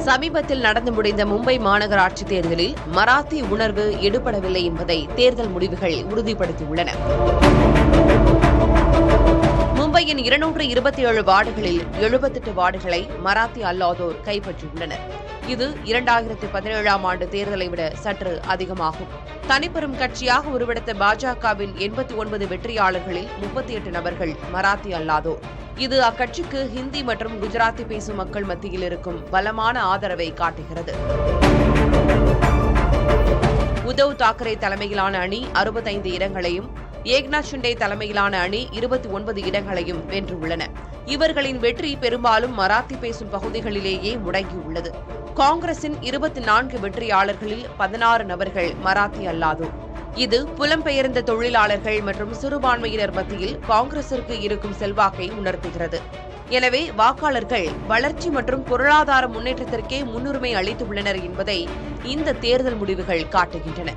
சமீபத்தில் நடந்து முடிந்த மும்பை மாநகராட்சி தேர்தலில் மராத்தி உணர்வு எடுபடவில்லை என்பதை தேர்தல் முடிவுகள் உறுதிப்படுத்தியுள்ளன. மும்பையின் 227 வார்டுகளில் 78 வார்டுகளை மராத்தி அல்லாதோர் கைப்பற்றியுள்ளனர். இது 2017ஆம் ஆண்டு தேர்தலை விட சற்று அதிகமாகும். தனிப்பெரும் கட்சியாக உருவெடுத்த பாஜகவின் 89 வெற்றியாளர்களில் 38 நபர்கள் மராத்தி அல்லாதோர். இது அக்கட்சிக்கு ஹிந்தி மற்றும் குஜராத்தி பேசும் மக்கள் மத்தியில் இருக்கும் பலமான ஆதரவை காட்டுகிறது. உத்தவ் தாக்கரே தலைமையிலான அணி 65 இடங்களையும், ஏக்நாத் ஷிண்டே தலைமையிலான அணி 29 இடங்களையும் வென்றுள்ளன. இவர்களின் வெற்றி பெரும்பாலும் மராத்தி பேசும் பகுதிகளிலேயே முடங்கியுள்ளது. காங்கிரசின் 24 வெற்றியாளர்களில் 16 நபர்கள் மராத்தி அல்லாதோர். இது புலம்பெயர்ந்த தொழிலாளர்கள் மற்றும் சிறுபான்மையினர் மத்தியில் காங்கிரசிற்கு இருக்கும் செல்வாக்கை உணர்த்துகிறது. எனவே வாக்காளர்கள் வளர்ச்சி மற்றும் பொருளாதார முன்னேற்றத்திற்கே முன்னுரிமை அளித்துள்ளனர் என்பதை இந்த தேர்தல் முடிவுகள் காட்டுகின்றன.